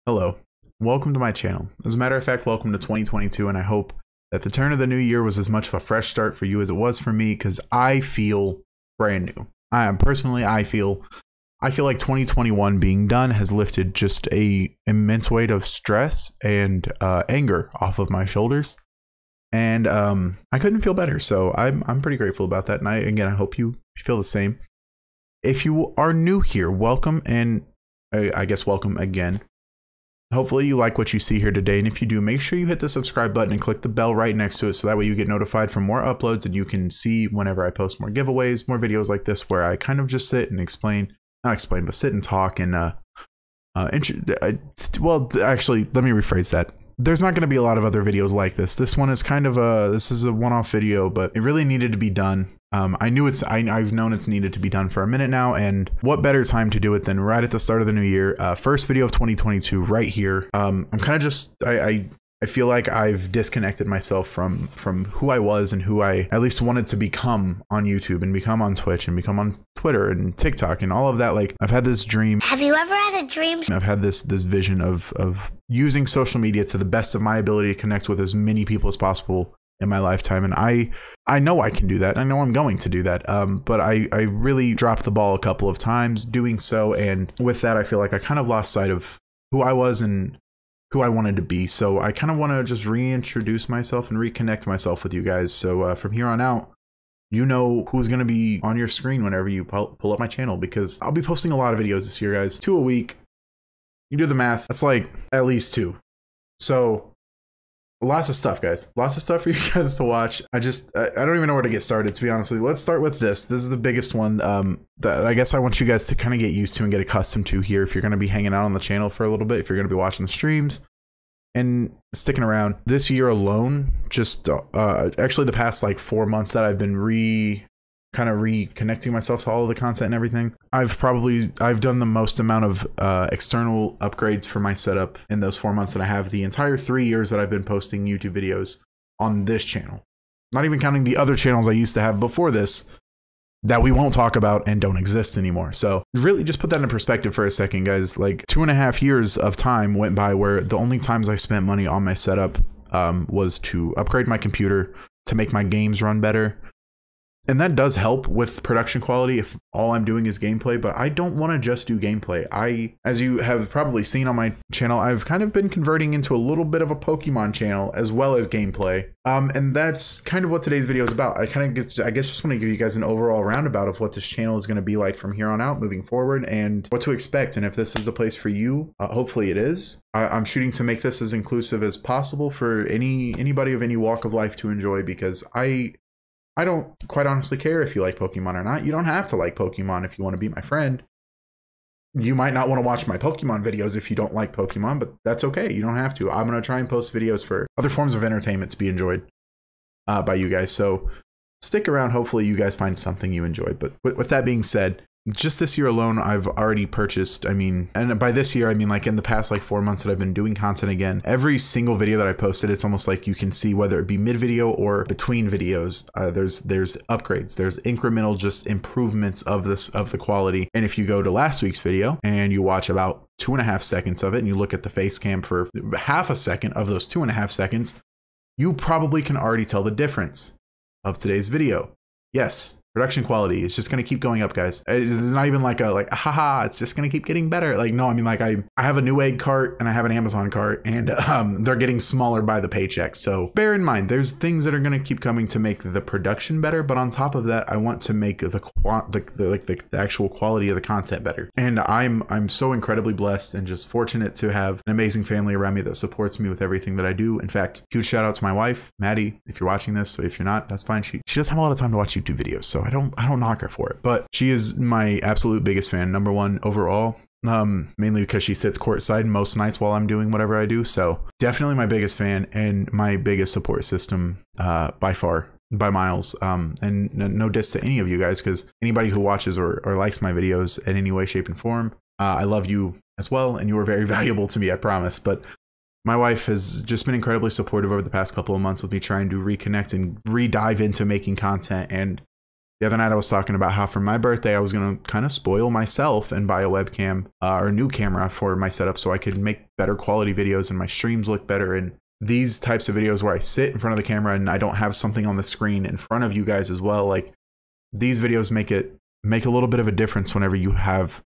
Hello, welcome to my channel. As a matter of fact, welcome to 2022, and I hope that the turn of the new year was as much of a fresh start for you as it was for me, because I feel brand new. I feel like 2021 being done has lifted just a immense weight of stress and anger off of my shoulders, and I couldn't feel better. So I'm pretty grateful about that, and I hope you feel the same. If you are new here, welcome, and I guess welcome again. Hopefully you like what you see here today, and if you do, make sure you hit the subscribe button and click the bell right next to it so that way you get notified for more uploads and you can see whenever I post more giveaways, more videos like this where I kind of just sit and sit and talk and well, actually, let me rephrase that. There's not going to be a lot of other videos like this. This one is kind of this is a one-off video, but it really needed to be done. I've known it's needed to be done for a minute now, and what better time to do it than right at the start of the new year. First video of 2022 right here. I'm kind of just, I feel like I've disconnected myself from who I was and who I at least wanted to become on YouTube and become on Twitch and become on Twitter and TikTok and all of that. Like, I've had this dream. Have you ever had a dream? I've had this vision of using social media to the best of my ability to connect with as many people as possible in my lifetime, and I know I can do that. I know I'm going to do that, but I really dropped the ball a couple of times doing so, and with that I feel like I kind of lost sight of who I was and who I wanted to be. So I kind of want to just reintroduce myself and reconnect myself with you guys. So from here on out, you know who's going to be on your screen whenever you pull up my channel, because I'll be posting a lot of videos this year, guys. 2 a week. You do the math, that's like at least 2. So lots of stuff, guys. Lots of stuff for you guys to watch. I don't even know where to get started, to be honest with you. Let's start with this. This is the biggest one that I guess I want you guys to kind of get used to and get accustomed to here if you're going to be hanging out on the channel for a little bit, if you're going to be watching the streams and sticking around. This year alone, just actually the past like 4 months that I've been reconnecting myself to all of the content and everything, I've done the most amount of external upgrades for my setup in those 4 months that I have the entire 3 years that I've been posting YouTube videos on this channel. Not even counting the other channels I used to have before this that we won't talk about and don't exist anymore. So really just put that in perspective for a second, guys. Like 2.5 years of time went by where the only times I spent money on my setup was to upgrade my computer, to make my games run better. And that does help with production quality if all I'm doing is gameplay, but I don't want to just do gameplay. As you have probably seen on my channel, I've kind of been converting into a little bit of a Pokemon channel as well as gameplay. And that's kind of what today's video is about. I guess just want to give you guys an overall roundabout of what this channel is going to be like from here on out moving forward and what to expect. And if this is the place for you, hopefully it is. I'm shooting to make this as inclusive as possible for anybody of any walk of life to enjoy, because I don't quite honestly care if you like Pokemon or not. You don't have to like Pokemon if you want to be my friend. You might not want to watch my Pokemon videos if you don't like Pokemon, but that's okay. You don't have to. I'm going to try and post videos for other forms of entertainment to be enjoyed by you guys. So stick around. Hopefully you guys find something you enjoy. But with that being said, just this year alone, I've already purchased, and by this year, I mean like in the past like 4 months that I've been doing content again, every single video that I posted, it's almost like you can see whether it be mid video or between videos, there's upgrades, there's incremental just improvements of the quality. And if you go to last week's video and you watch about 2.5 seconds of it and you look at the face cam for half a second of those 2.5 seconds, you probably can already tell the difference of today's video. Yes, production quality is just going to keep going up, guys. It's not even like haha, it's just going to keep getting better. Like, no, I mean, like I have a Newegg cart and I have an Amazon cart, and they're getting smaller by the paycheck. So bear in mind, there's things that are going to keep coming to make the production better. But on top of that, I want to make the actual quality of the content better. And I'm so incredibly blessed and just fortunate to have an amazing family around me that supports me with everything that I do. In fact, huge shout out to my wife, Maddie, if you're watching this. So if you're not, that's fine. She doesn't have a lot of time to watch YouTube videos, so I don't knock her for it, but she is my absolute biggest fan, #1 overall, mainly because she sits courtside most nights while I'm doing whatever I do. So definitely my biggest fan and my biggest support system by far, by miles. And no diss to any of you guys, because anybody who watches or likes my videos in any way, shape, and form, I love you as well, and you are very valuable to me, I promise. But my wife has just been incredibly supportive over the past couple of months with me trying to reconnect and re-dive into making content and The other night I was talking about how for my birthday I was going to kind of spoil myself and buy a webcam or a new camera for my setup so I could make better quality videos and my streams look better. And these types of videos where I sit in front of the camera and I don't have something on the screen in front of you guys as well, like these videos make a little bit of a difference whenever you have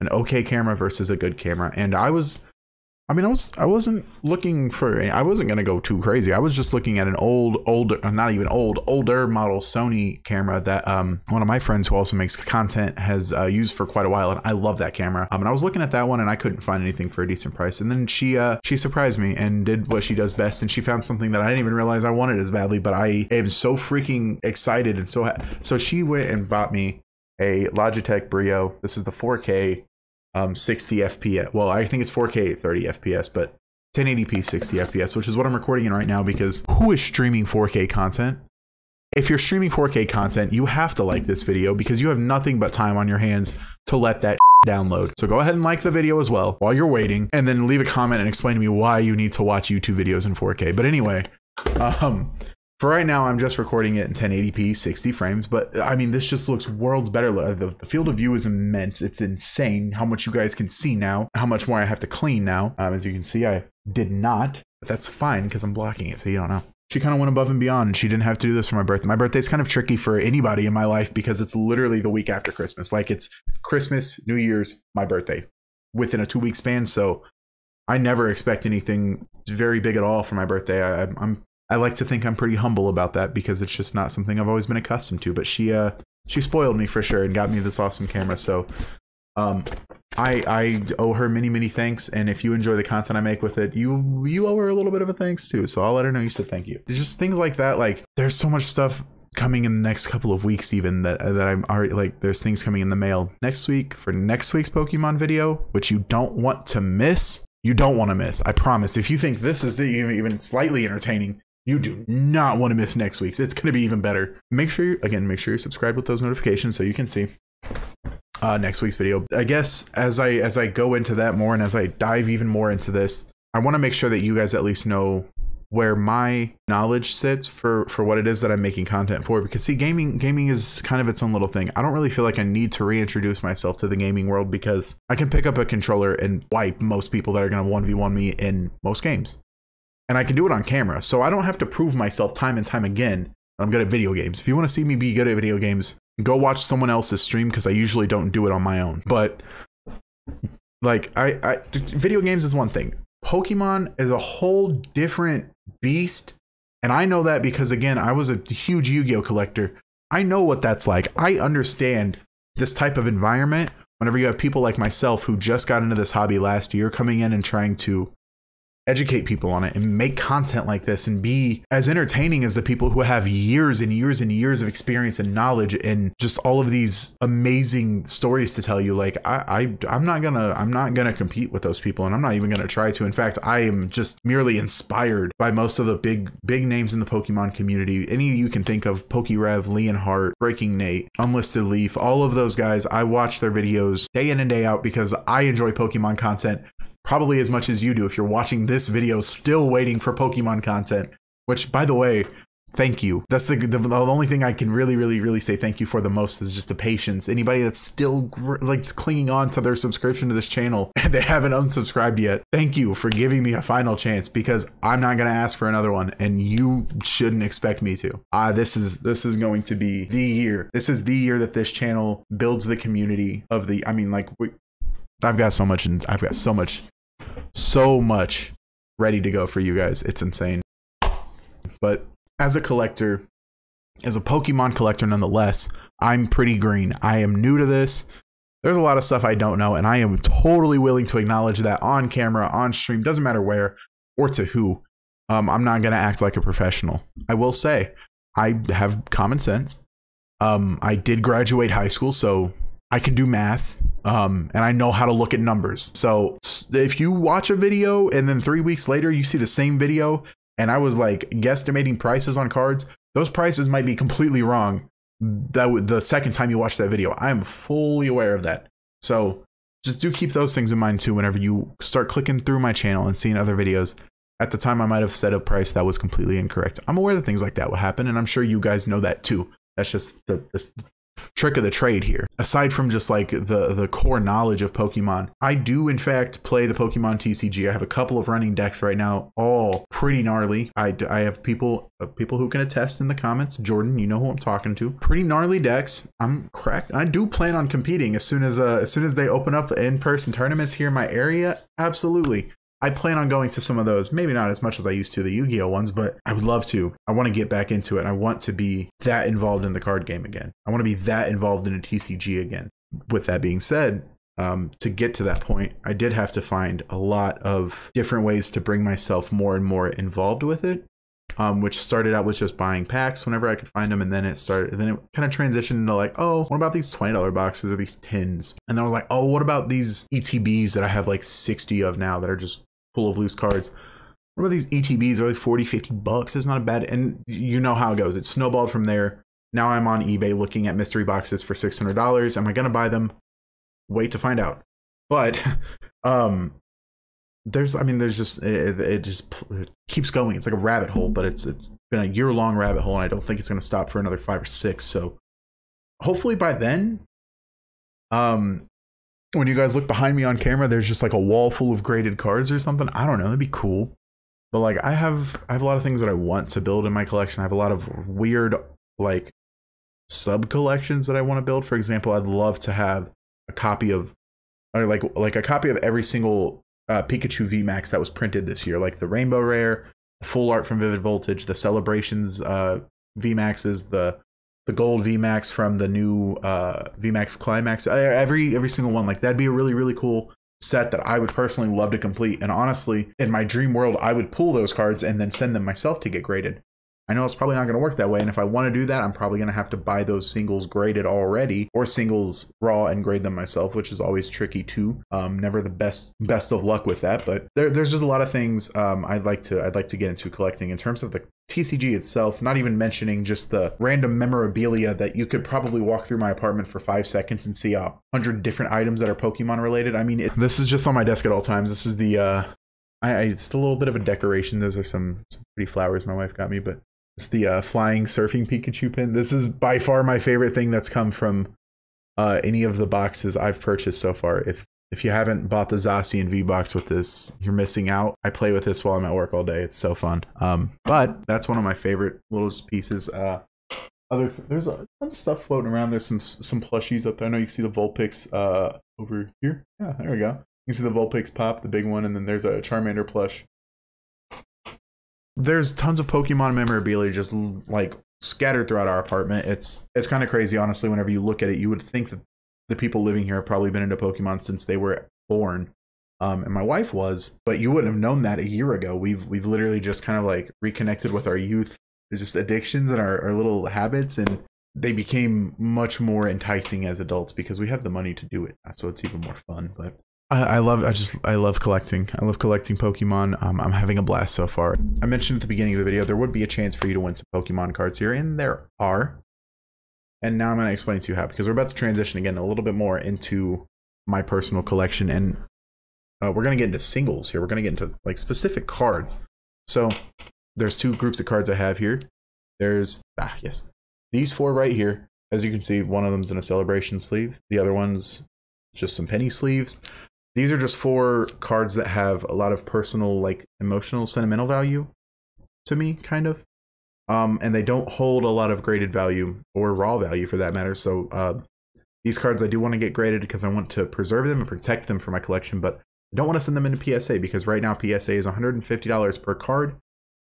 an okay camera versus a good camera. And I wasn't looking for, I wasn't going to go too crazy. I was just looking at an older model Sony camera that one of my friends who also makes content has used for quite a while. And I love that camera. And I was looking at that one and I couldn't find anything for a decent price. And then she surprised me and did what she does best. And she found something that I didn't even realize I wanted as badly, but I am so freaking excited. And so she went and bought me a Logitech Brio. This is the 4K 60 FPS. Well, I think it's 4K 30 FPS, but 1080p 60 FPS, which is what I'm recording in right now, because who is streaming 4K content? If you're streaming 4K content, you have to like this video because you have nothing but time on your hands to let that download. So go ahead and like the video as well while you're waiting, and then leave a comment and explain to me why you need to watch YouTube videos in 4K. But anyway, for right now, I'm just recording it in 1080p, 60 frames, but I mean, this just looks worlds better. The field of view is immense. It's insane how much you guys can see now, how much more I have to clean now. As you can see, I did not, but that's fine because I'm blocking it, so you don't know. She kind of went above and beyond, and she didn't have to do this for my birthday. My birthday's kind of tricky for anybody in my life because it's literally the week after Christmas. Like it's Christmas, New Year's, my birthday within a 2-week span. So I never expect anything very big at all for my birthday. I like to think I'm pretty humble about that because it's just not something I've always been accustomed to. But she spoiled me for sure and got me this awesome camera. So I owe her many thanks. And if you enjoy the content I make with it, you owe her a little bit of a thanks too. So I'll let her know you said thank you. It's just things like that. Like there's so much stuff coming in the next couple of weeks even that I'm already like, there's things coming in the mail next week for next week's Pokemon video, which you don't want to miss. You don't want to miss. I promise. If you think this is even slightly entertaining, you do not want to miss next week's. It's going to be even better. Make sure you're subscribed with those notifications so you can see next week's video. I guess as I go into that more and as I dive even more into this, I want to make sure that you guys at least know where my knowledge sits for what it is that I'm making content for. Because see, gaming is kind of its own little thing. I don't really feel like I need to reintroduce myself to the gaming world because I can pick up a controller and wipe most people that are going to 1v1 me in most games. And I can do it on camera, so I don't have to prove myself time and time again I'm good at video games. If you want to see me be good at video games, go watch someone else's stream because I usually don't do it on my own. But like video games is one thing. Pokemon is a whole different beast. And I know that because, again, I was a huge Yu-Gi-Oh collector. I know what that's like. I understand this type of environment whenever you have people like myself who just got into this hobby last year coming in and trying to educate people on it and make content like this and be as entertaining as the people who have years and years and years of experience and knowledge and just all of these amazing stories to tell you. Like I'm not gonna compete with those people, and I'm not even gonna try to. In fact, I am just merely inspired by most of the big names in the Pokemon community. Any you can think of: PokeRev, Leonhart, Breaking Nate, Unlisted Leaf, all of those guys. I watch their videos day in and day out because I enjoy Pokemon content probably as much as you do. If you're watching this video still waiting for Pokemon content, which, by the way, thank you. That's the only thing I can really say thank you for the most is just the patience. Anybody that's still like clinging on to their subscription to this channel and they haven't unsubscribed yet, thank you for giving me a final chance, because I'm not going to ask for another one, and you shouldn't expect me to. This is going to be the year. This is the year that this channel builds the community of the, I mean, like, I've got so much, and I've got so much ready to go for you guys. It's insane. But as a collector, as a Pokemon collector nonetheless, I'm pretty green. I am new to this. There's a lot of stuff I don't know, and I am totally willing to acknowledge that on camera, on stream, doesn't matter where or to who. I'm not going to act like a professional. I will say I have common sense. I did graduate high school, so I can do math. And I know how to look at numbers. So if you watch a video and then 3 weeks later you see the same video and I was like guesstimating prices on cards, those prices might be completely wrong the second time you watch that video. I am fully aware of that. So just do keep those things in mind too whenever you start clicking through my channel and seeing other videos. At the time, I might have set a price that was completely incorrect. I'm aware that things like that will happen, and I'm sure you guys know that too. That's just the trick of the trade here. Aside from just like the core knowledge of Pokemon, I do in fact play the Pokemon TCG. I have a couple of running decks right now, all pretty gnarly. I have people who can attest in the comments. Jordan, you know who I'm talking to. Pretty gnarly decks. I'm cracked. I do plan on competing as soon as they open up in-person tournaments here in my area. Absolutely. I plan on going to some of those, maybe not as much as I used to the Yu-Gi-Oh ones, but I would love to. I want to get back into it. I want to be that involved in the card game again. I want to be that involved in a TCG again. With that being said, to get to that point, I did have to find a lot of different ways to bring myself more and more involved with it, which started out with just buying packs whenever I could find them. And then it kind of transitioned into like, oh, what about these $20 boxes or these tins? And then I was like, oh, what about these ETBs that I have like 60 of now that are just full of loose cards? What about these ETBs? They're like 40, 50 bucks. It's not a bad, and you know how it goes. It snowballed from there. Now I'm on eBay looking at mystery boxes for $600. Am I going to buy them? Wait to find out. But, there's just, it keeps going. It's like a rabbit hole, but it's been a year-long rabbit hole, and I don't think it's going to stop for another 5 or 6. So hopefully by then, when you guys look behind me on camera, there's just like a wall full of graded cards or something. I don't know. That'd be cool. But like I have a lot of things that I want to build in my collection. I have a lot of weird like sub collections that I want to build. For example, I'd love to have a copy of, or like a copy of every single Pikachu VMAX that was printed this year, like the Rainbow Rare, the full art from Vivid Voltage, the Celebrations VMAXs, the gold VMAX from the new VMAX Climax, every single one. Like that'd be a really, really cool set that I would personally love to complete. And honestly, in my dream world, I would pull those cards and then send them myself to get graded. I know it's probably not going to work that way. And if I want to do that, I'm probably going to have to buy those singles graded already, or singles raw and grade them myself, which is always tricky too. Never the best of luck with that. But there's just a lot of things I'd like to get into collecting in terms of the TCG itself, not even mentioning just the random memorabilia that you could probably walk through my apartment for 5 seconds and see 100 different items that are Pokemon related. I mean, this is just on my desk at all times. This is the, it's a little bit of a decoration. Those are some pretty flowers my wife got me, but it's the flying surfing Pikachu pin. This is by far my favorite thing that's come from any of the boxes I've purchased so far. If you haven't bought the Zacian V-Box with this, you're missing out. I play with this while I'm at work all day. It's so fun. But that's one of my favorite little pieces. There's tons of stuff floating around. There's some plushies up there. I know you can see the Vulpix over here. Yeah, there we go. You can see the Vulpix pop, the big one, and then there's a Charmander plush. There's tons of Pokemon memorabilia just like scattered throughout our apartment. It's kind of crazy, honestly. Whenever you look at it, you would think that the people living here have probably been into Pokemon since they were born. And my wife was, but you wouldn't have known that a year ago. We've literally just kind of like reconnected with our youth, just addictions and our little habits, and they became much more enticing as adults because we have the money to do it. So it's even more fun. But I love collecting. I love collecting Pokemon. I'm having a blast so far. I mentioned at the beginning of the video there would be a chance for you to win some Pokemon cards here, and there are. And now I'm going to explain to you how, because we're about to transition again a little bit more into my personal collection, and we're going to get into singles here. We're going to get into like specific cards. So there's 2 groups of cards I have here. There's these 4 right here. As you can see, one of them's in a celebration sleeve. The other one's just some penny sleeves. These are just 4 cards that have a lot of personal, like emotional, sentimental value to me, kind of. And they don't hold a lot of graded value or raw value for that matter. So these cards I do want to get graded because I want to preserve them and protect them for my collection, but I don't want to send them into PSA because right now PSA is $150 per card.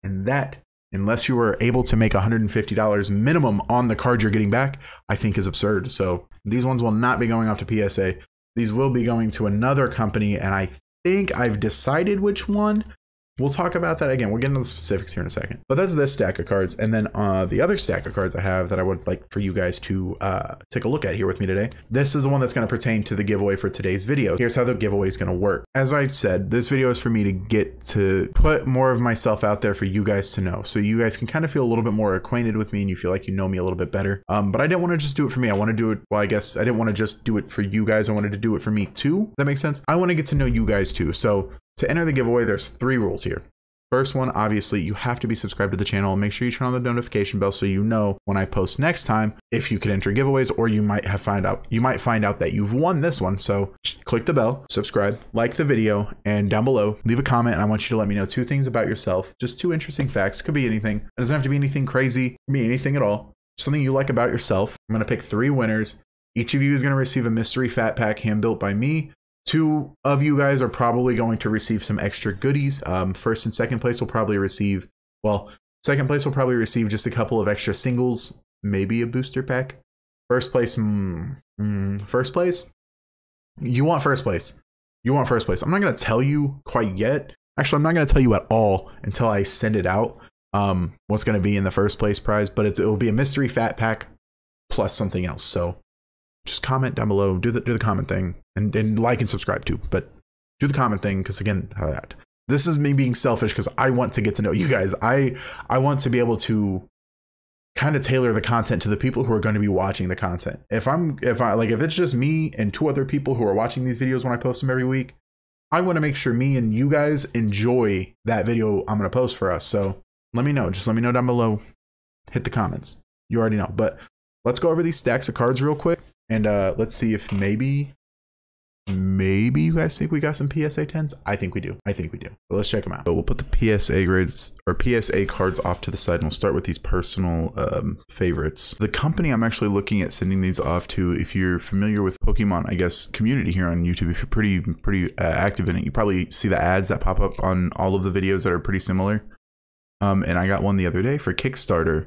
And that, unless you are able to make $150 minimum on the card you're getting back, I think is absurd. So these ones will not be going off to PSA. These will be going to another company, and I think I've decided which one. We'll talk about that again. We'll get into the specifics here in a second. But that's this stack of cards. And then the other stack of cards I have that I would like for you guys to take a look at here with me today. This is the one that's going to pertain to the giveaway for today's video. Here's how the giveaway is going to work. As I said, this video is for me to get to put more of myself out there for you guys to know. So you guys can kind of feel a little bit more acquainted with me and you feel like you know me a little bit better. But I didn't want to just do it for me. I want to do it, well, I guess I didn't want to just do it for you guys. I wanted to do it for me too. That makes sense. I want to get to know you guys too. So to enter the giveaway, there's 3 rules here. First one, obviously, you have to be subscribed to the channel and make sure you turn on the notification bell so you know when I post next time if you can enter giveaways, or you might find out that you've won this one. So click the bell, subscribe, like the video, and down below leave a comment. And I want you to let me know 2 things about yourself, just 2 interesting facts. Could be anything. It doesn't have to be anything crazy. It could be anything at all. Something you like about yourself. I'm gonna pick 3 winners. Each of you is gonna receive a mystery fat pack hand built by me. 2 of you guys are probably going to receive some extra goodies. First and second place will probably receive, well, second place will probably receive just a couple of extra singles, maybe a booster pack. First place, first place? You want first place. You want first place. I'm not going to tell you quite yet. Actually, I'm not going to tell you at all until I send it out, what's going to be in the first place prize, but it will be a mystery fat pack plus something else. So just comment down below, do the comment thing, and like and subscribe too, but do the comment thing, because again, this is me being selfish because I want to get to know you guys. I want to be able to kind of tailor the content to the people who are going to be watching the content. If it's just me and 2 other people who are watching these videos when I post them every week, I want to make sure me and you guys enjoy that video I'm going to post for us. So let me know. Just let me know down below. Hit the comments. You already know. But let's go over these stacks of cards real quick. And let's see if maybe you guys think we got some PSA 10s. I think we do. But let's check them out. So we'll put the PSA grades or PSA cards off to the side, and we'll start with these personal favorites. The company I'm actually looking at sending these off to, if you're familiar with Pokemon, I guess, community here on YouTube, if you're pretty active in it, you probably see the ads that pop up on all of the videos that are pretty similar. And I got one the other day for Kickstarter.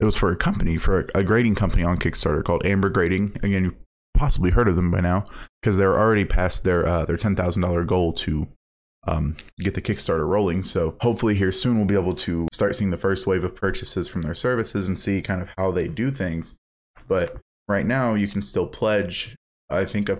It was for a grading company on Kickstarter called Amber Grading. Again, you possibly heard of them by now because they're already past their $10,000 goal to get the Kickstarter rolling. So hopefully here soon we'll be able to start seeing the first wave of purchases from their services and see kind of how they do things. But right now you can still pledge, I think,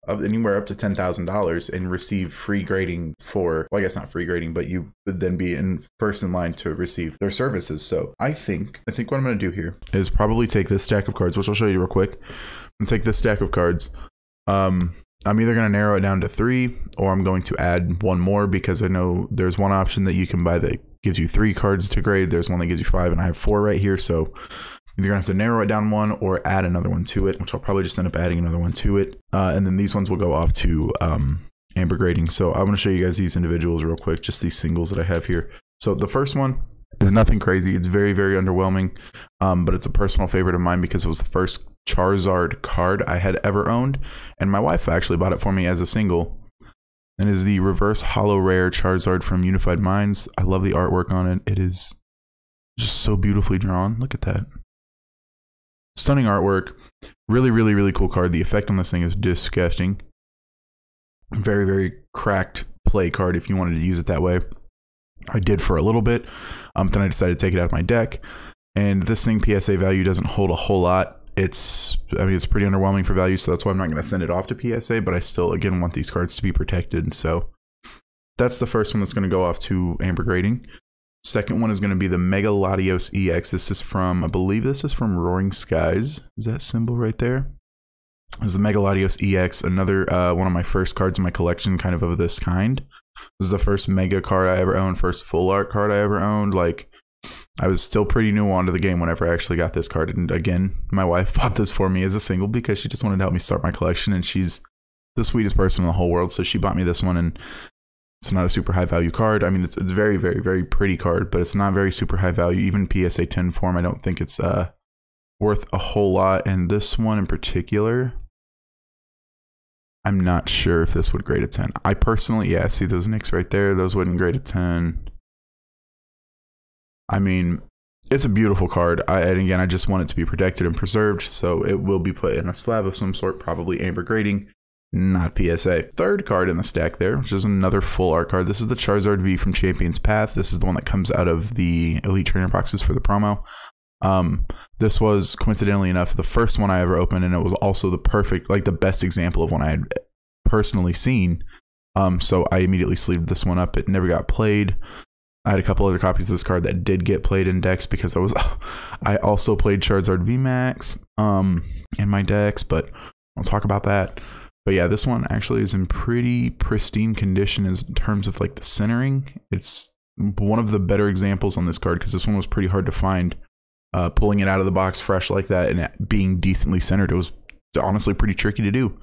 anywhere up to $10,000 and receive free grading for, well, I guess not free grading, but you would then be first in line to receive their services. So I think what I'm going to do here is probably take this stack of cards, which I'll show you real quick, and take this stack of cards. I'm either going to narrow it down to 3, or I'm going to add 1 more, because I know there's one option that you can buy that gives you 3 cards to grade. There's one that gives you 5, and I have 4 right here. So you're gonna have to narrow it down 1 or add another one to it, which I'll probably just end up adding another one to it. And then these ones will go off to Amber Grading. So I'm gonna show you guys these individuals real quick, just these singles that I have here. So the first one is nothing crazy. It's very, very underwhelming, but it's a personal favorite of mine because it was the first Charizard card I had ever owned. And my wife actually bought it for me as a single. And it is the reverse holo rare Charizard from Unified Minds. I love the artwork on it. It is just so beautifully drawn. Look at that. Stunning artwork. Really, really, really cool card. The effect on this thing is disgusting. Very, very cracked play card if you wanted to use it that way. I did for a little bit. Then I decided to take it out of my deck. And this thing, PSA value, doesn't hold a whole lot. It's pretty underwhelming for value, so that's why I'm not going to send it off to PSA, but I still, again, want these cards to be protected. So that's the first one that's going to go off to Amber Grading. Second one is going to be the Mega Latios EX. This is from, I believe this is from Roaring Skies. Is that symbol right there? This is the Mega Latios EX, another one of my first cards in my collection, kind of this kind. This is the first Mega card I ever owned, first full art card I ever owned. Like, I was still pretty new onto the game whenever I actually got this card. And again, my wife bought this for me as a single because she just wanted to help me start my collection, and she's the sweetest person in the whole world. So she bought me this one, and it's not a super high value card. I mean, it's very, very, very pretty card, but it's not very super high value. Even PSA 10 form, I don't think it's worth a whole lot. And this one in particular, I'm not sure if this would grade a 10. I personally, yeah, see those nicks right there? Those wouldn't grade a 10. I mean, it's a beautiful card. And again, I just want it to be protected and preserved, so it will be put in a slab of some sort, probably Amber Grading, not PSA. Third card in the stack there, which is another full art card. This is the Charizard V from Champion's Path. This is the one that comes out of the Elite Trainer boxes for the promo. This was, coincidentally enough, the first one I ever opened, and it was also the perfect, like the best example of one I had personally seen. So I immediately sleeved this one up. It never got played. I had a couple other copies of this card that did get played in decks because I also played Charizard VMAX in my decks, but I'll talk about that. But yeah, this one actually is in pretty pristine condition in terms of like the centering. It's one of the better examples on this card, because this one was pretty hard to find. Pulling it out of the box fresh like that and being decently centered, it was honestly pretty tricky to do.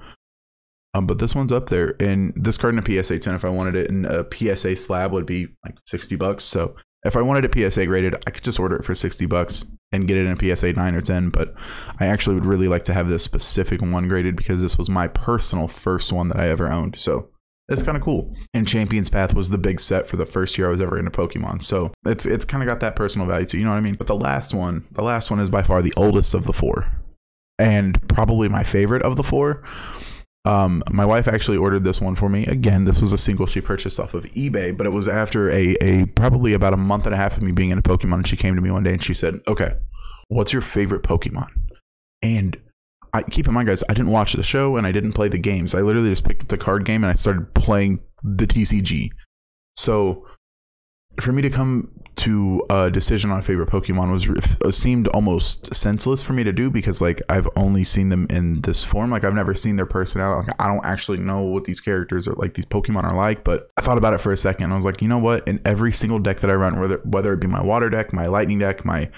But this one's up there, and this card in a PSA 10, if I wanted it in a PSA slab, would be like $60. So if I wanted it PSA graded, I could just order it for $60 and get it in a PSA 9 or 10. But I actually would really like to have this specific one graded, because this was my personal first one that I ever owned. So it's kind of cool. And Champion's Path was the big set for the first year I was ever into Pokemon. So it's kind of got that personal value too, you know what I mean? But the last one is by far the oldest of the four, and probably my favorite of the four. My wife actually ordered this one for me. Again, this was a single she purchased off of eBay, but it was after a probably about a month and a half of me being into Pokemon. And she came to me one day and she said, okay, what's your favorite Pokemon? And keep in mind, guys, I didn't watch the show and I didn't play the games. I literally just picked up the card game and I started playing the TCG. So for me to come to a decision on a favorite Pokemon seemed almost senseless for me to do, because like I've only seen them in this form. Like I've never seen their personality. Like, I don't actually know what these characters are like, these Pokemon are like. But I thought about it for a second and I was like, you know what? In every single deck that I run, whether it be my water deck, my lightning deck, my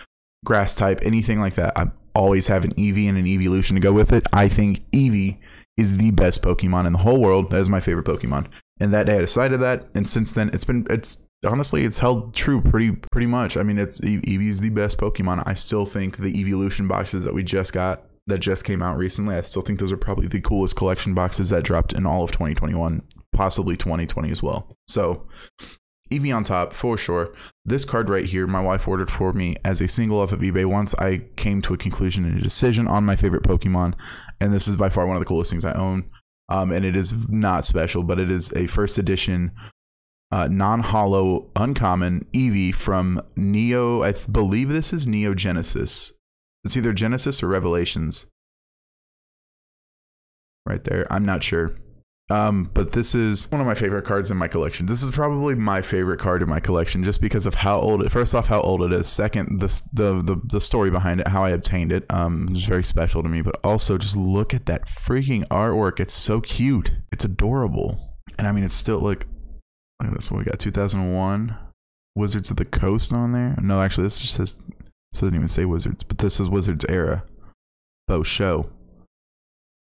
grass type, anything like that, I always have an Eevee and an Eeveelution to go with it. I think Eevee is the best Pokemon in the whole world. That is my favorite Pokemon. And that day I decided that, and since then it's honestly held true pretty much. I mean, Eevee's the best Pokemon. I still think the Eeveelution boxes that we just got, that just came out recently, I still think those are probably the coolest collection boxes that dropped in all of 2021, possibly 2020 as well. So Eevee on top for sure. This card right here, my wife ordered for me as a single off of eBay once I came to a conclusion and a decision on my favorite Pokemon, and this is by far one of the coolest things I own. And it is not special, but it is a first edition non-holo uncommon Eevee from Neo. I believe this is Neo Genesis. It's either Genesis or Revelations right there. I'm not sure. But this is one of my favorite cards in my collection. This is probably my favorite card in my collection, just because of how old it, first off, how old it is. Second, the story behind it, how I obtained it, is very special to me. But also just look at that freaking artwork. It's so cute. It's adorable. And I mean, it's still like, look at this one. We got 2001 Wizards of the Coast on there. No, actually, this just says, this doesn't even say Wizards, but this is Wizards era. Oh, show.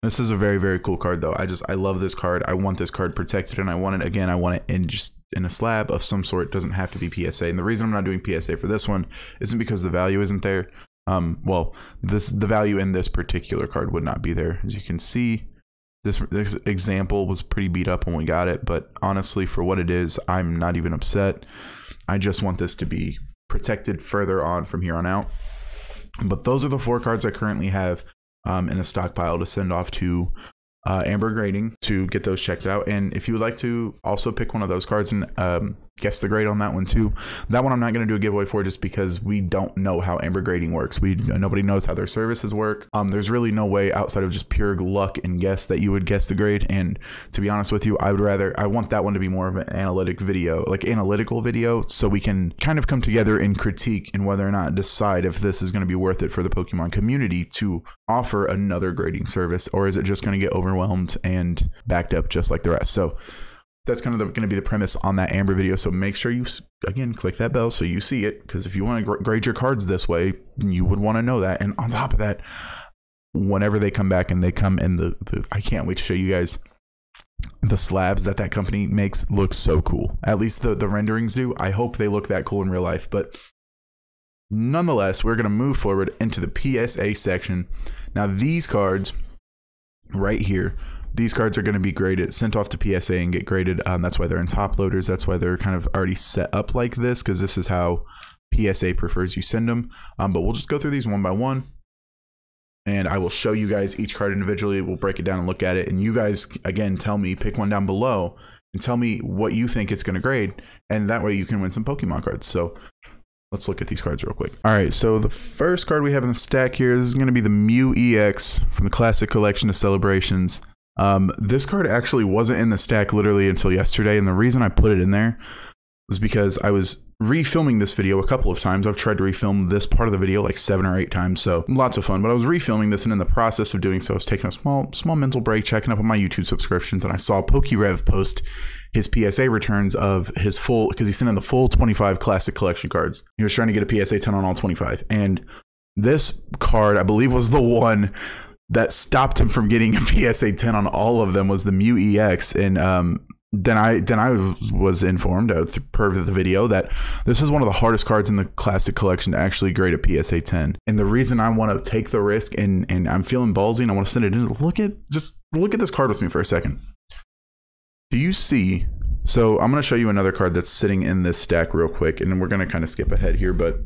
This is a very, very cool card though. I love this card. I want this card protected, and I want it again. I want it in a slab of some sort. It doesn't have to be PSA. And the reason I'm not doing PSA for this one isn't because the value isn't there. Well, the value in this particular card would not be there. As you can see, this example was pretty beat up when we got it, but honestly, for what it is, I'm not even upset. I just want this to be protected further on from here on out. But those are the 4 cards I currently have in a stockpile to send off to Amber Grading to get those checked out. And if you would like to also pick one of those cards and guess the grade on that one too, that one I'm not going to do a giveaway for, just because we don't know how Amber Grading works. Nobody knows how their services work. There's really no way outside of just pure luck and guess that you would guess the grade. And to be honest with you, I want that one to be more of an analytical video, so we can kind of come together and critique and whether or not decide if this is going to be worth it for the Pokemon community to offer another grading service, or is it just going to get overwhelmed and backed up just like the rest. So that's kind of going to be the premise on that Amber video. So make sure you, again, click that bell so you see it, because if you want to grade your cards this way, you would want to know that. And on top of that, whenever they come back and they come in I can't wait to show you guys the slabs that company makes. Look so cool. At least the renderings do. I hope they look that cool in real life. But nonetheless, we're going to move forward into the PSA section. Now these cards right here, these cards are going to be graded, sent off to PSA and get graded. That's why they're in top loaders. That's why they're kind of already set up like this, because this is how PSA prefers you send them. But we'll just go through these one by one, and I will show you guys each card individually. We'll break it down and look at it, and you guys, again, tell me, pick one down below and tell me what you think it's going to grade, and that way you can win some Pokemon cards. So let's look at these cards real quick. All right, so the first card we have in the stack here, this is going to be the Mew EX from the Classic Collection of Celebrations. This card actually wasn't in the stack literally until yesterday, and the reason I put it in there was because I was refilming this video a couple of times. I've tried to refilm this part of the video like 7 or 8 times, so lots of fun. But I was refilming this, and in the process of doing so, I was taking a small mental break, checking up on my YouTube subscriptions, and I saw PokeRev post his PSA returns of his full, because he sent in the full 25 Classic Collection cards. He was trying to get a PSA 10 on all 25, and this card, I believe, was the one that stopped him from getting a PSA 10 on all of them, was the Mew EX. And then I was informed per the video that this is one of the hardest cards in the Classic Collection to actually grade a PSA 10. And the reason I want to take the risk and I'm feeling ballsy and I want to send it in is just look at this card with me for a second. Do you see? So I'm going to show you another card that's sitting in this stack real quick, and then we're going to kind of skip ahead here, but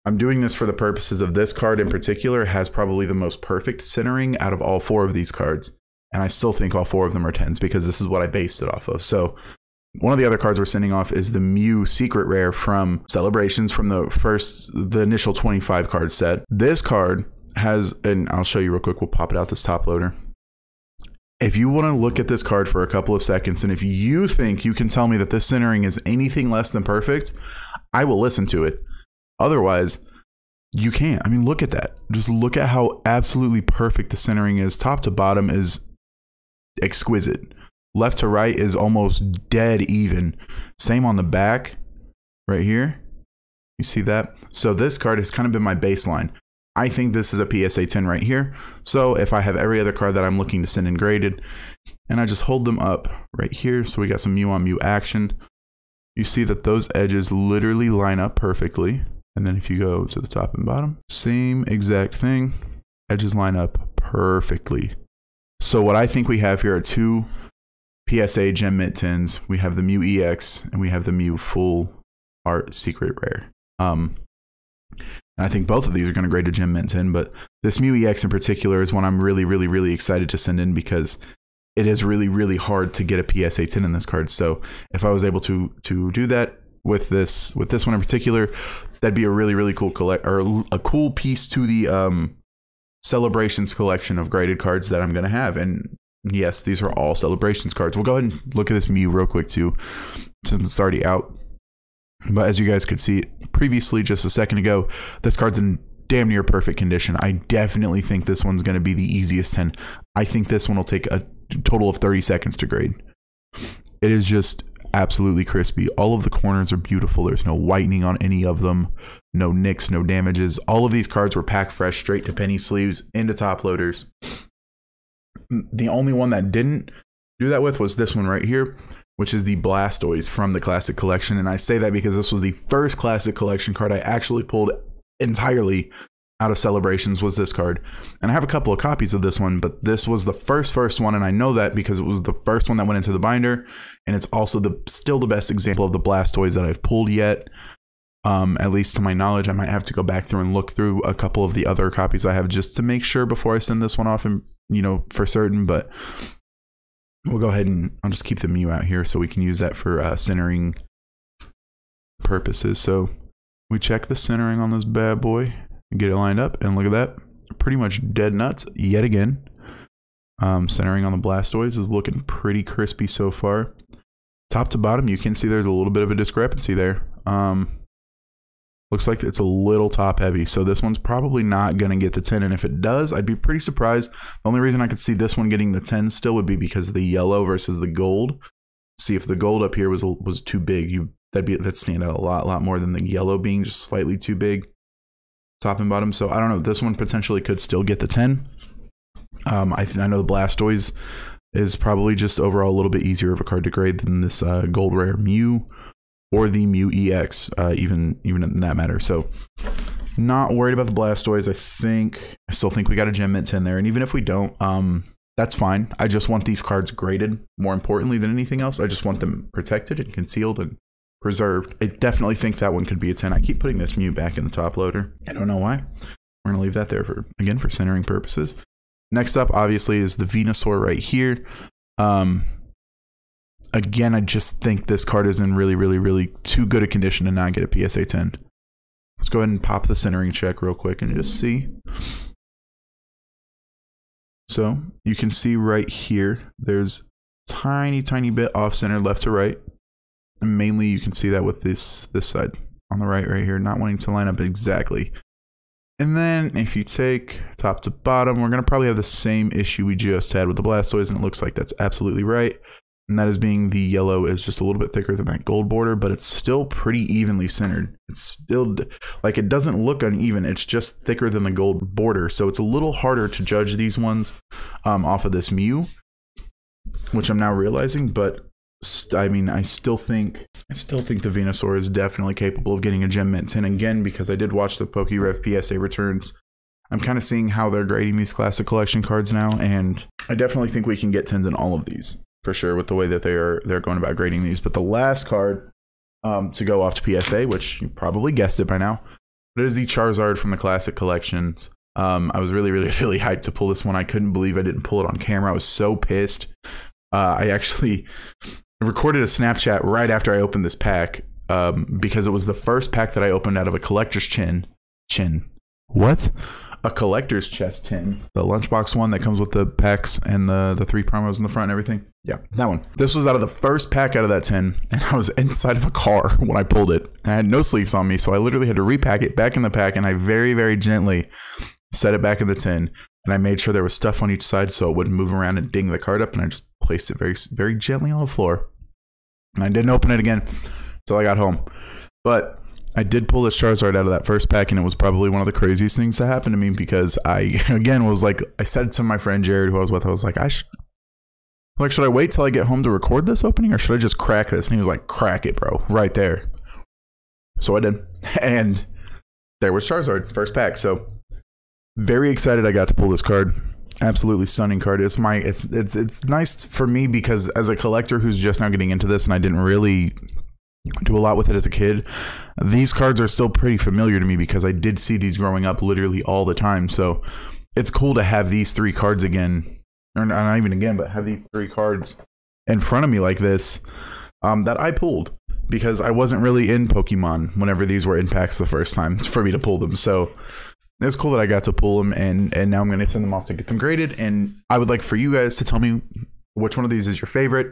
I'm doing this for the purposes of this card in particular has probably the most perfect centering out of all 4 of these cards. And I still think all 4 of them are 10s because this is what I based it off of. So one of the other cards we're sending off is the Mew Secret Rare from Celebrations from the initial 25 card set. This card has, and I'll show you real quick, we'll pop it out this top loader. If you want to look at this card for a couple of seconds, and if you think you can tell me that this centering is anything less than perfect, I will listen to it. Otherwise, you can't. I mean, look at that. Just look at how absolutely perfect the centering is. Top to bottom is exquisite. Left to right is almost dead even. Same on the back right here. You see that? So this card has kind of been my baseline. I think this is a PSA 10 right here. So if I have every other card that I'm looking to send in graded, and I just hold them up right here, so we got some Mew on Mew action, you see that those edges literally line up perfectly. And then if you go to the top and bottom, same exact thing, edges line up perfectly. So what I think we have here are 2 PSA Gem Mint 10s. We have the Mew EX and we have the Mew Full Art Secret Rare. And I think both of these are going to grade to Gem Mint 10, but this Mew EX in particular is one I'm really excited to send in because it is really hard to get a PSA 10 in this card. So if I was able to do that with this one in particular, that'd be a really cool a cool piece to the Celebrations collection of graded cards that I'm going to have. And yes, these are all Celebrations cards. We'll go ahead and look at this Mew real quick too, since it's already out. But as you guys could see previously just a second ago, this card's in damn near perfect condition. I definitely think this one's going to be the easiest 10. I think this one will take a total of 30 seconds to grade. It is just absolutely crispy. All of the corners are beautiful. There's no whitening on any of them, no nicks, no damages. All of these cards were packed fresh, straight to penny sleeves into top loaders. The only one that didn't do that with was this one right here, which is the Blastoise from the Classic Collection. And I say that because this was the first Classic Collection card I actually pulled entirely out of Celebrations, was this card. And I have a couple of copies of this one, but this was the first one, and I know that because it was the first one that went into the binder, and it's also still the best example of the Blastoise that I've pulled yet. At least to my knowledge. I might have to go back through and look through a couple of the other copies I have just to make sure before I send this one off, and for certain. But we'll go ahead and I'll just keep the Mew out here so we can use that for centering purposes. So we check the centering on this bad boy and get it lined up, and look at that, pretty much dead nuts yet again. Centering on the Blastoise is looking pretty crispy so far. Top to bottom, you can see there's a little bit of a discrepancy there. Looks like it's a little top heavy, so this one's probably not going to get the 10, and if it does, I'd be pretty surprised. The only reason I could see this one getting the 10 still would be because of the yellow versus the gold. See, if the gold up here was too big, that'd stand out a lot more than the yellow being just slightly too big, top and bottom. So I don't know, this one potentially could still get the 10. I know the Blastoise is probably just overall a little bit easier of a card to grade than this gold rare Mew or the Mew EX, even in that matter. So not worried about the Blastoise. I still think we got a Gem Mint 10 there, and even if we don't, that's fine. I just want these cards graded more importantly than anything else. I just want them protected and concealed and preserved. I definitely think that one could be a 10. I keep putting this Mew back in the top loader. I don't know why. We're gonna leave that there for centering purposes. Next up, obviously, is the Venusaur right here. Again, I just think this card is in really too good a condition to not get a PSA 10. Let's go ahead and pop the centering check real quick and just see. So you can see right here, there's tiny bit off center left to right. And mainly you can see that with this side on the right here, not wanting to line up exactly. And then if you take top to bottom, we're going to probably have the same issue we just had with the Blastoise, and it looks like that's absolutely right. And that is being the yellow is just a little bit thicker than that gold border, but it's still pretty evenly centered. It's still like, it doesn't look uneven. It's just thicker than the gold border. So it's a little harder to judge these ones off of this Mew, which I'm now realizing. But I mean, I still think the Venusaur is definitely capable of getting a Gem Mint 10 again, because I did watch the PokeRev PSA returns. I'm kind of seeing how they're grading these Classic Collection cards now, and I definitely think we can get 10s in all of these. For sure, with the way that they're going about grading these. But the last card to go off to PSA, which you probably guessed it by now, but it is the Charizard from the Classic Collections. I was really hyped to pull this one. I couldn't believe I didn't pull it on camera. I was so pissed. I actually recorded a Snapchat right after I opened this pack because it was the first pack that I opened out of a collector's a collector's chest tin, the lunchbox one that comes with the packs and the 3 promos in the front and everything. Yeah, that one. This was out of the first pack out of that tin, and I was inside of a car when I pulled it. I had no sleeves on me, so I literally had to repack it back in the pack, and I very gently set it back in the tin, and I made sure there was stuff on each side so it wouldn't move around and ding the card up, and I just placed it very gently on the floor. And I didn't open it again until I got home. But I did pull this Charizard out of that first pack, and it was probably one of the craziest things that happened to me, because I, again, was like, I said to my friend Jared, who I was with, I was like, should I wait till I get home to record this opening, or should I just crack this? And he was like, crack it, bro, right there. So I did. And there was Charizard, first pack. So very excited I got to pull this card. Absolutely stunning card. It's nice for me because as a collector who's just now getting into this, and I didn't really do a lot with it as a kid, these cards are still pretty familiar to me because I did see these growing up literally all the time. So it's cool to have these 3 cards again, or not even again, but have these 3 cards in front of me like this that I pulled, because I wasn't really in Pokemon whenever these were in packs the first time for me to pull them. So it's cool that I got to pull them, and now I'm going to send them off to get them graded. And I would like for you guys to tell me which one of these is your favorite.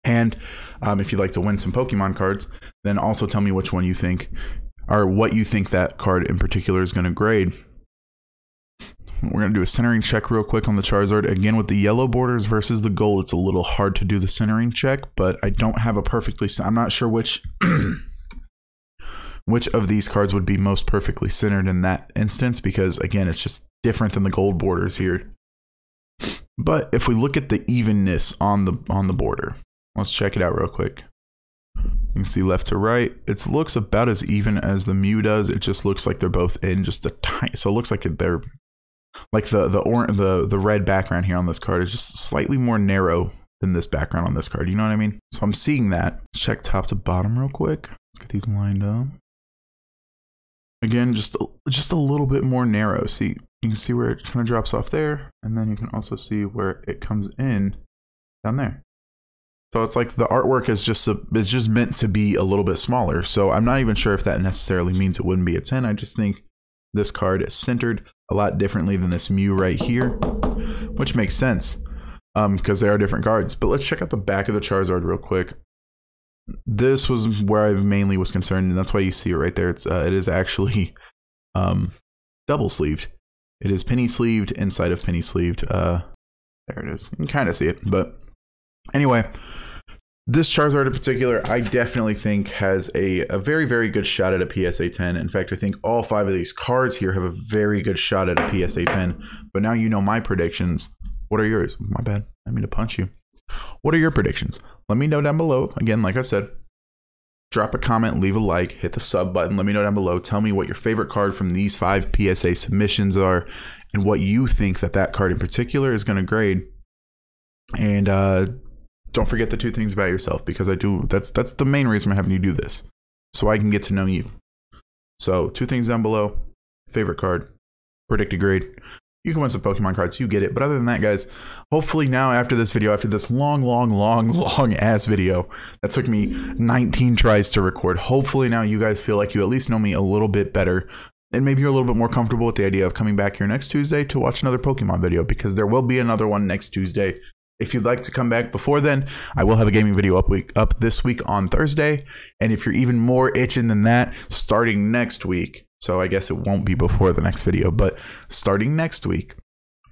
And if you'd like to win some Pokemon cards, then also tell me which one you think, or what you think that card in particular is going to grade. We're going to do a centering check real quick on the Charizard. Again, with the yellow borders versus the gold, it's a little hard to do the centering check, but I don't have a perfectly... I'm not sure which of these cards would be most perfectly centered in that instance, because, again, it's just different than the gold borders here. But if we look at the evenness on the border, let's check it out real quick. You can see left to right, it looks about as even as the Mew does. It just looks like they're both in just a tiny... So it looks like they're... Like the red background here on this card is just slightly more narrow than this background on this card. You know what I mean? So I'm seeing that. Let's check top to bottom real quick. Let's get these lined up. Again, just a little bit more narrow. See, you can see where it kind of drops off there, and then you can also see where it comes in down there. So it's like the artwork is just meant to be a little bit smaller. So I'm not even sure if that necessarily means it wouldn't be a 10. I just think this card is centered a lot differently than this Mew right here, which makes sense because they are different cards. But let's check out the back of the Charizard real quick. This was where I mainly was concerned, and that's why you see it right there. It is actually double sleeved. It is penny sleeved inside of penny sleeved. There it is. You can kind of see it, but anyway, this Charizard in particular, I definitely think has a very, very good shot at a PSA 10. In fact, I think all 5 of these cards here have a very good shot at a PSA 10. But now you know my predictions. What are yours? My bad. I mean to punch you. What are your predictions? Let me know down below. Again, like I said, drop a comment, leave a like, hit the sub button. Let me know down below. Tell me what your favorite card from these 5 PSA submissions are and what you think that card in particular is going to grade. And don't forget the 2 things about yourself, because that's the main reason I'm having you do this, so I can get to know you. So 2 things down below: favorite card, predicted grade. You can win some Pokemon cards, you get it. But other than that, guys, hopefully now after this video, after this long ass video that took me 19 tries to record, hopefully now you guys feel like you at least know me a little bit better. And maybe you're a little bit more comfortable with the idea of coming back here next Tuesday to watch another Pokemon video, because there will be another one next Tuesday. if you'd like to come back before then, I will have a gaming video up this week on Thursday. And if you're even more itching than that, starting next week, so I guess it won't be before the next video, but starting next week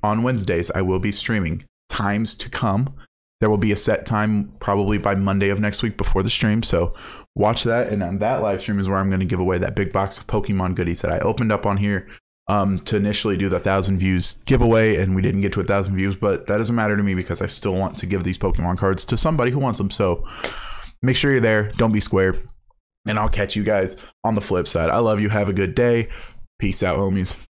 on Wednesdays, I will be streaming Times to Come. There will be a set time probably by Monday of next week before the stream. So watch that. And on that live stream is where I'm going to give away that big box of Pokemon goodies that I opened up on here to initially do the 1,000 views giveaway. And we didn't get to 1,000 views, but that doesn't matter to me because I still want to give these Pokemon cards to somebody who wants them. So make sure you're there. Don't be square. And I'll catch you guys on the flip side. I love you. Have a good day. Peace out, homies.